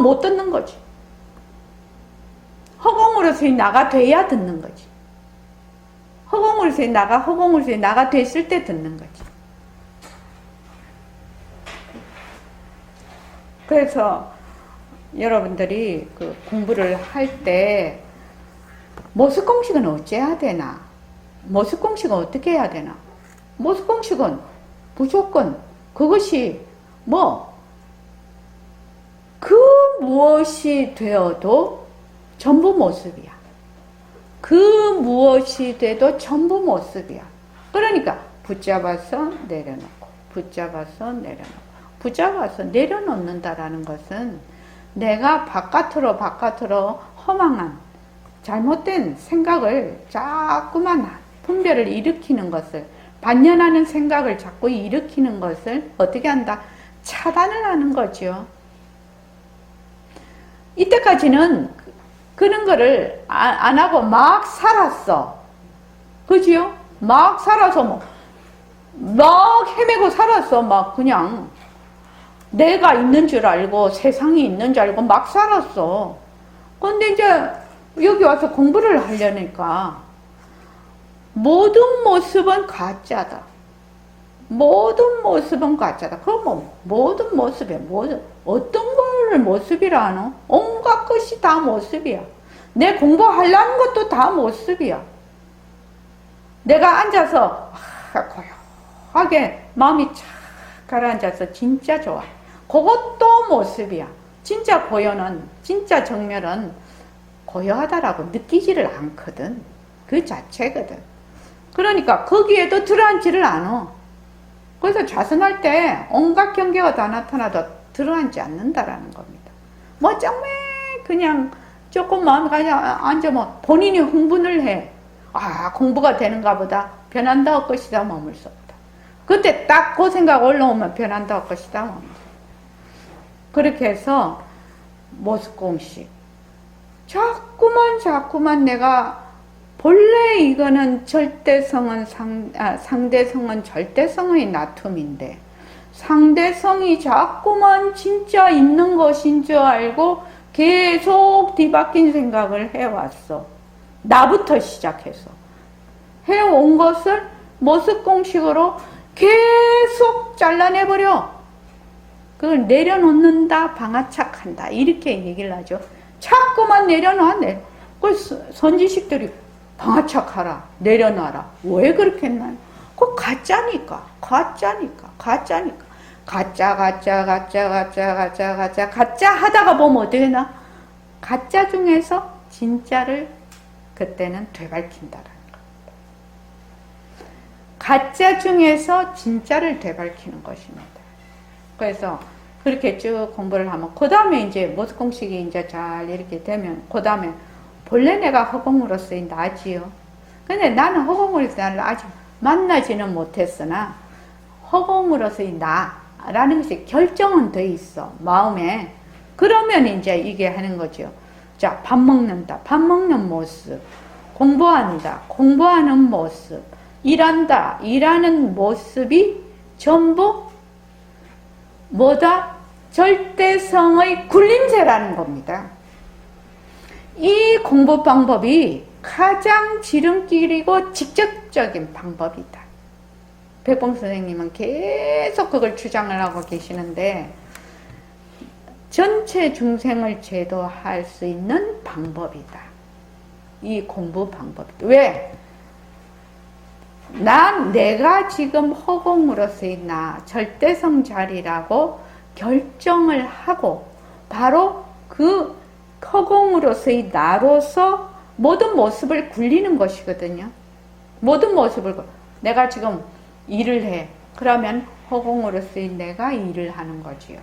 못 듣는 거지. 허공으로서의 나가 돼야 듣는 거지. 허공으로서의 나가 됐을 때 듣는 거지. 그래서 여러분들이 그 공부를 할 때 모습 공식은 어째야 되나? 모습 공식은 어떻게 해야 되나? 모습 공식은 무조건 그것이 그 무엇이 되어도 전부 모습이야. 그 무엇이 돼도 전부 모습이야. 그러니까 붙잡아서 내려놓고, 붙잡아서 내려놓고, 붙잡아서 내려놓는다라는 것은 내가 바깥으로 허망한 잘못된 생각을 자꾸만 분별을 일으키는 것을, 반연하는 생각을 자꾸 일으키는 것을 어떻게 한다? 차단을 하는 거죠. 이때까지는 그런 거를 안 하고 막 살았어. 그지요? 막 살아서 막 헤매고 살았어. 막 그냥 내가 있는 줄 알고 세상이 있는 줄 알고 막 살았어. 근데 이제 여기 와서 공부를 하려니까 모든 모습은 가짜다. 모든 모습은 가짜다. 그럼 모든 모습에 어떤 걸 모습이라 하노? 온갖 것이 다 모습이야. 내 공부하려는 것도 다 모습이야. 내가 앉아서 고요하게 마음이 착 가라앉아서 진짜 좋아. 그것도 모습이야. 진짜 고요는, 진짜 정멸은 고요하다라고 느끼지를 않거든. 그 자체거든. 그러니까 거기에도 들어앉지를 않아. 그래서 좌선할 때 온갖 경계가 다 나타나도 들어앉지 않는다라는 겁니다. 정말 그냥 조금 마음이 그냥 앉으면 본인이 흥분을 해. 공부가 되는가 보다. 변한다 할 것이다 머물 수 없다. 그때 딱 그 생각 올라오면 변한다 할 것이다 머물 수 없다. 그렇게 해서 모습공식. 자꾸만 내가 본래 이거는 절대성은 상대성은 절대성의 나툼인데 상대성이 자꾸만 진짜 있는 것인 줄 알고 계속 뒤바뀐 생각을 해왔어. 나부터 시작해서 해온 것을 모습공식으로 계속 잘라내버려. 그걸 내려놓는다, 방아착한다 이렇게 얘기를 하죠. 자꾸만 내려놔. 그 선지식들이 방아착하라, 내려놔라. 왜 그렇게 했나요? 그거 가짜니까. 가짜 하다가 보면 어떻게 되나? 가짜 중에서 진짜를 그때는 되밟힌다라는 겁니다. 가짜 중에서 진짜를 되밟히는 것입니다. 그래서 그렇게 쭉 공부를 하면 그 다음에 이제 모습공식이 이제 잘 이렇게 되면 그 다음에 본래 내가 허공으로서의 나지요. 근데 나는 허공으로서의 나를 아직 만나지는 못했으나 허공으로서의 나라는 것이 결정은 돼 있어. 마음에. 그러면 이제 이게 하는 거죠. 자, 밥 먹는다. 밥 먹는 모습. 공부한다. 공부하는 모습. 일한다. 일하는 모습이 전부 뭐다? 절대성의 굴림새라는 겁니다. 이 공부 방법이 가장 지름길이고 직접적인 방법이다. 백봉 선생님은 계속 그걸 주장을 하고 계시는데 전체 중생을 제도할 수 있는 방법이다. 이 공부 방법이다. 왜? 내가 지금 허공으로서의 나, 절대성 자리라고 결정을 하고 바로 그 허공으로서의 나로서 모든 모습을 굴리는 것이거든요. 모든 모습을 내가 지금 일을 해. 그러면 허공으로서의 내가 일을 하는 거지요.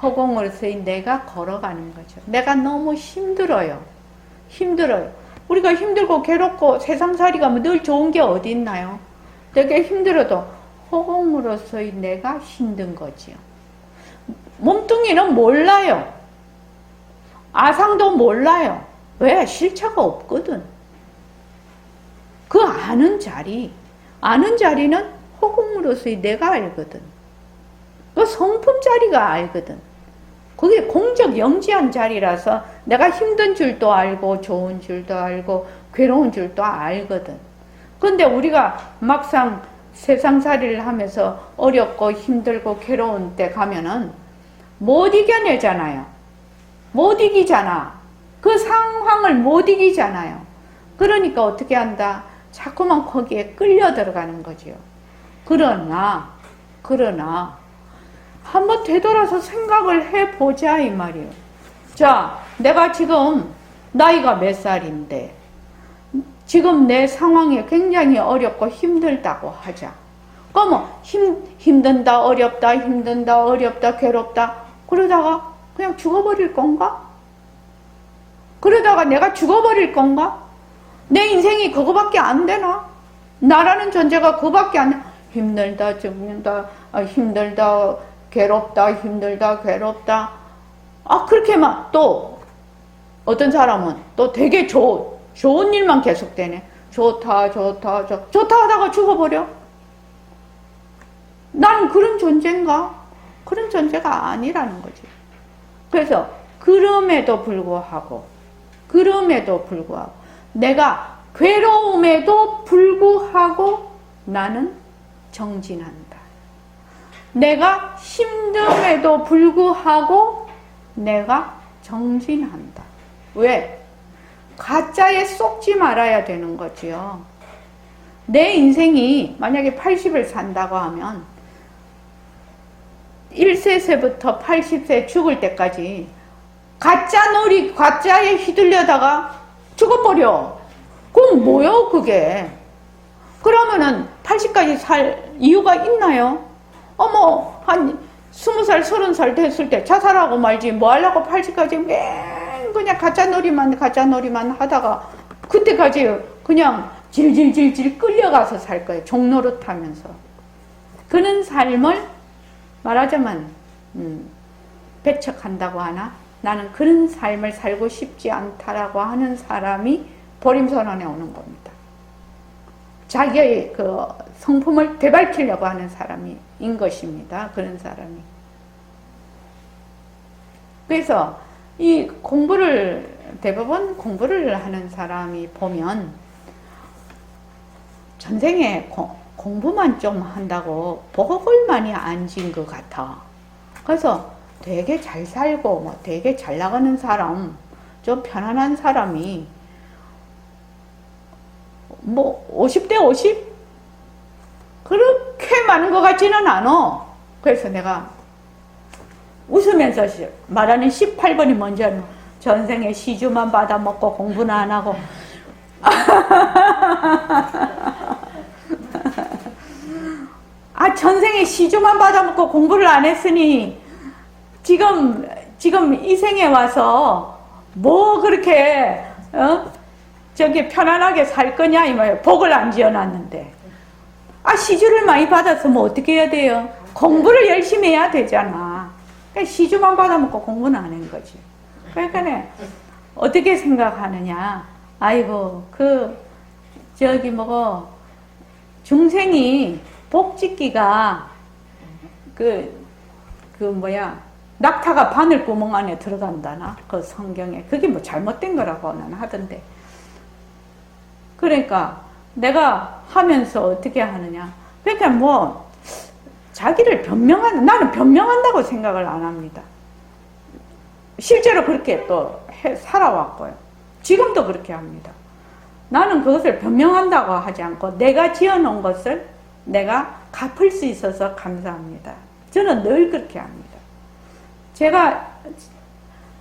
허공으로서의 내가 걸어가는 거죠. 내가 너무 힘들어요. 우리가 힘들고 괴롭고 세상살이가 늘 좋은 게 어디 있나요? 되게 힘들어도 허공으로서의 내가 힘든 거지요. 몸뚱이는 몰라요. 아상도 몰라요. 왜? 실체가 없거든. 그 아는 자리는 허공으로서의 내가 알거든. 그 성품 자리가 알거든. 그게 공적 영지한 자리라서 내가 힘든 줄도 알고 좋은 줄도 알고 괴로운 줄도 알거든. 근데 우리가 막상 세상살이를 하면서 어렵고 힘들고 괴로운 때 가면은 못 이겨내잖아요. 못 이기잖아. 그 상황을 못 이기잖아요. 그러니까 어떻게 한다? 자꾸만 거기에 끌려 들어가는 거지요. 그러나 한번 되돌아서 생각을 해보자 이 말이에요. 자, 내가 지금 나이가 몇 살인데 지금 내 상황이 굉장히 어렵고 힘들다고 하자. 그러면 힘든다, 어렵다, 괴롭다 그러다가 그냥 죽어버릴 건가? 그러다가 내가 죽어버릴 건가? 내 인생이 그거밖에 안 되나? 나라는 존재가 그거밖에 안 돼. 힘들다, 죽는다, 힘들다, 괴롭다. 그렇게만 또 어떤 사람은 또 되게 좋은 일만 계속되네. 좋다 하다가 죽어버려. 나는 그런 존재인가? 그런 존재가 아니라는 거지. 그래서 그럼에도 불구하고 내가 괴로움에도 불구하고 나는 정진한다. 내가 힘듦에도 불구하고 내가 정진한다. 왜? 가짜에 쏙지 말아야 되는 거지요. 내 인생이 만약에 80을 산다고 하면 1세부터 80세 죽을 때까지 가짜에 휘둘려다가 죽어버려. 그럼 뭐요, 그게? 그러면은 80까지 살 이유가 있나요? 한 20살, 30살 됐을 때 자살하고 말지 뭐 하려고 80까지 맨 그냥 가짜놀이만 하다가 그때까지 그냥 질질질질 끌려가서 살 거예요. 종노릇 하면서. 그런 삶을 말하자면 배척한다고 하나? 나는 그런 삶을 살고 싶지 않다라고 하는 사람이 보림선언에 오는 겁니다. 자기의 그 성품을 되밟히려고 하는 사람인 것입니다. 그런 사람이. 그래서 이 대부분 공부를 하는 사람이 보면 전생에 공부만 좀 한다고 복을 많이 안 진 것 같아. 그래서 되게 잘 살고 되게 잘 나가는 사람, 좀 편안한 사람이 50대 50? 그렇게 많은 것 같지는 않아. 그래서 내가 웃으면서 말하는 18번이 뭔지 알면 전생에 시주만 받아먹고 공부는 안 하고 전생에 시주만 받아먹고 공부를 안 했으니 지금 이 생에 와서 뭐 그렇게 저기 편안하게 살 거냐 이 말이에요. 복을 안 지어놨는데. 시주를 많이 받아서 뭐 어떻게 해야 돼요? 공부를 열심히 해야 되잖아. 그러니까 시주만 받아먹고 공부는 안 한 거지. 그러니까 어떻게 생각하느냐. 아이고 중생이 복짓기가 낙타가 바늘구멍 안에 들어간다나? 그 성경에. 그게 뭐 잘못된 거라고는 하던데. 그러니까 내가 하면서 어떻게 하느냐. 그러니까 자기를 나는 변명한다고 생각을 안 합니다. 실제로 그렇게 또 살아왔고요. 지금도 그렇게 합니다. 나는 그것을 변명한다고 하지 않고 내가 지어놓은 것을 내가 갚을 수 있어서 감사합니다. 저는 늘 그렇게 합니다.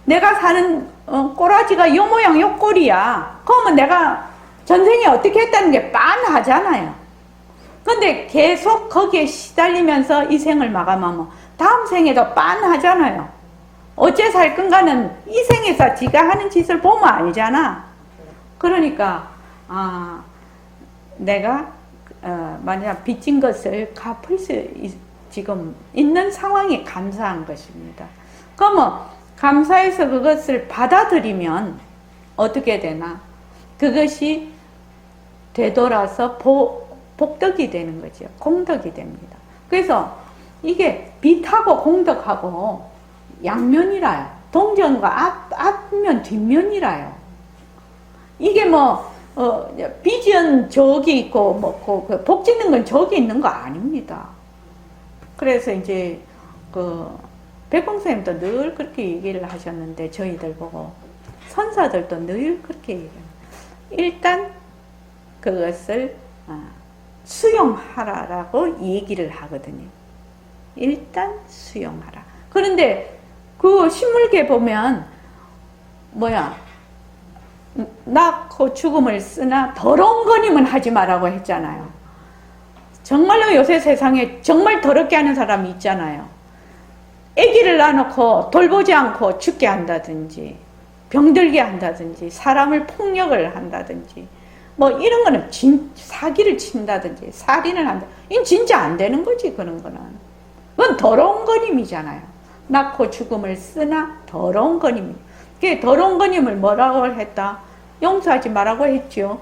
내가 사는 꼬라지가 요 모양 요 꼴이야. 그러면 내가 전생에 어떻게 했다는 게 빤하잖아요. 근데 계속 거기에 시달리면서 이 생을 마감하면 다음 생에도 빤하잖아요. 어째 살 건가는 이 생에서 지가 하는 짓을 보면 알잖아. 그러니까 내가 만약 빚진 것을 갚을 수 지금 있는 상황이 감사한 것입니다. 그러면 감사해서 그것을 받아들이면 어떻게 되나? 그것이 되돌아서 복덕이 되는 거죠. 공덕이 됩니다. 그래서 이게 빚하고 공덕하고 양면이라요. 동전과 앞면 뒷면이라요. 이게 빚은 저기 있고 복 짓는 건 저기 있는 거 아닙니다. 그래서 이제 백봉선생님도 늘 그렇게 얘기를 하셨는데 저희들 보고 선사들도 늘 그렇게 얘기해요. 일단 그것을 수용하라라고 얘기를 하거든요. 일단 수용하라. 그런데 그 신물계 보면 낳고 죽음을 쓰나 더러운 거님은 하지 말라고 했잖아요. 정말로 요새 세상에 정말 더럽게 하는 사람이 있잖아요. 아기를 낳아놓고 돌보지 않고 죽게 한다든지 병들게 한다든지 사람을 폭력을 한다든지 이런 거는 사기를 친다든지 살인을 한다. 이건 진짜 안 되는 거지. 그런 거는. 그건 더러운 거님이잖아요. 낳고 죽음을 쓰나 더러운 거님. 그 더러운 거님을 뭐라고 했다? 용서하지 말라고 했죠.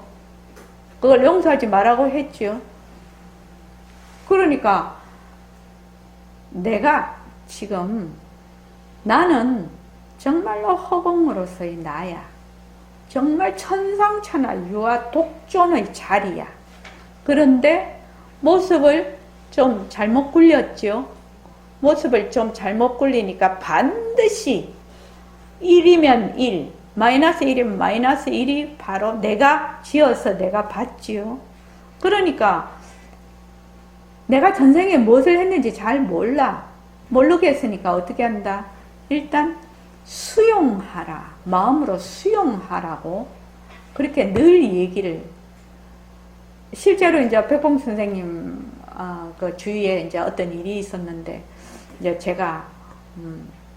그걸 용서하지 말라고 했죠. 그러니까 내가 지금 나는 정말로 허공으로서의 나야. 정말 천상천하 유아 독존의 자리야. 그런데 모습을 좀 잘못 굴렸죠. 모습을 좀 잘못 굴리니까 반드시 1이면 1, 마이너스 1이면 마이너스 1이 바로 내가 지어서 내가 받지요. 그러니까 내가 전생에 무엇을 했는지 잘 몰라. 모르겠으니까 어떻게 한다? 일단 수용하라. 마음으로 수용하라고 그렇게 늘 얘기를. 실제로 이제 백봉 선생님 그 주위에 이제 어떤 일이 있었는데 이제 제가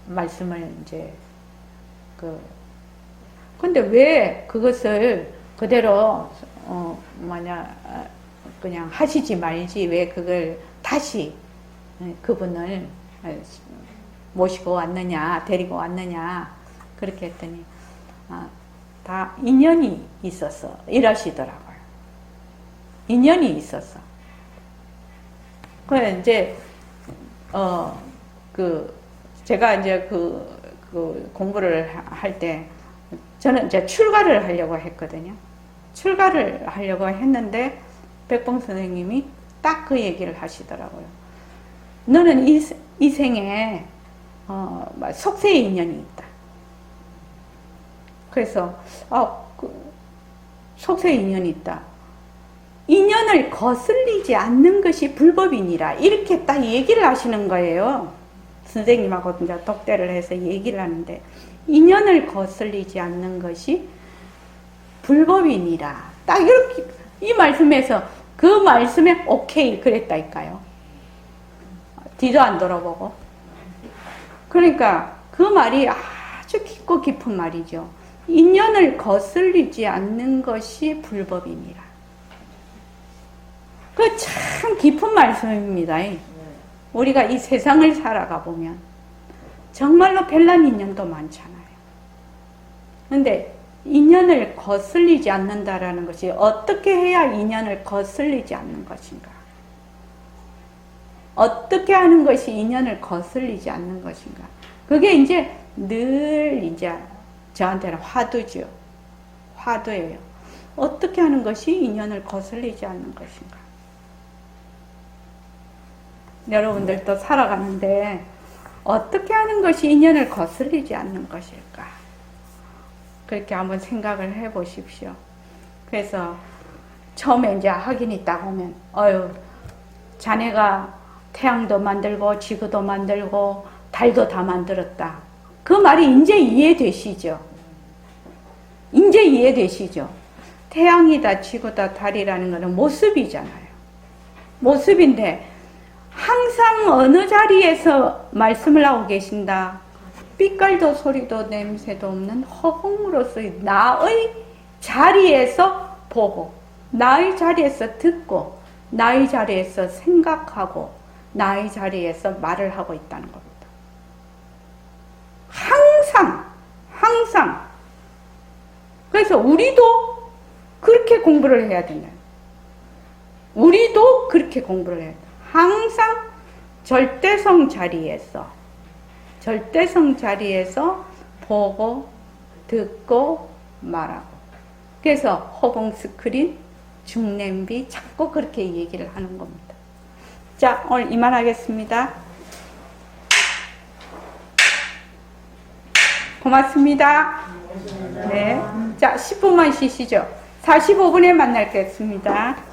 말씀을 이제 근데 왜 그것을 그대로 그냥 하시지 말지 왜 그걸 다시 그분을 모시고 왔느냐 데리고 왔느냐 그렇게 했더니 다 인연이 있어서 이러시더라고요. 인연이 있어서. 그래 이제 제가 이제 그 공부를 할 때 저는 이제 출가를 하려고 했거든요. 출가를 하려고 했는데 백봉 선생님이 딱 그 얘기를 하시더라고요. 너는 이 생에 속세의 인연이 있다. 그래서 속세의 인연이 있다. 인연을 거슬리지 않는 것이 불법이니라. 이렇게 딱 얘기를 하시는 거예요. 선생님하고 이제 독대를 해서 얘기를 하는데 인연을 거슬리지 않는 것이 불법이니라. 딱 이렇게 이 말씀에서 그 말씀에 오케이 그랬다니까요. 뒤도 안 돌아보고. 그러니까 그 말이 아주 깊고 깊은 말이죠. 인연을 거슬리지 않는 것이 불법이니라. 그 참 깊은 말씀입니다. 우리가 이 세상을 살아가 보면 정말로 별난 인연도 많잖아요. 그런데 인연을 거슬리지 않는다라는 것이 어떻게 해야 인연을 거슬리지 않는 것인가? 어떻게 하는 것이 인연을 거슬리지 않는 것인가? 그게 이제 늘 이제 저한테는 화두죠. 화두예요. 어떻게 하는 것이 인연을 거슬리지 않는 것인가? 여러분들도 살아가는데 어떻게 하는 것이 인연을 거슬리지 않는 것일까? 그렇게 한번 생각을 해 보십시오. 그래서 처음에 이제 확인이 딱 오면 자네가 태양도 만들고 지구도 만들고 달도 다 만들었다. 그 말이 이제 이해되시죠? 이제 이해되시죠? 태양이다, 지구다, 달이라는 것은 모습이잖아요. 모습인데 항상 어느 자리에서 말씀을 하고 계신다. 빛깔도 소리도 냄새도 없는 허공으로서의 나의 자리에서 보고, 나의 자리에서 듣고, 나의 자리에서 생각하고, 나의 자리에서 말을 하고 있다는 겁니다. 항상. 그래서 우리도 그렇게 공부를 해야 된다. 우리도 그렇게 공부를 해야 된다. 항상 절대성 자리에서 보고, 듣고, 말하고. 그래서 허공 스크린, 중냄비 자꾸 그렇게 얘기를 하는 겁니다. 자, 오늘 이만하겠습니다. 고맙습니다. 네. 자, 10분만 쉬시죠. 45분에 만나겠습니다.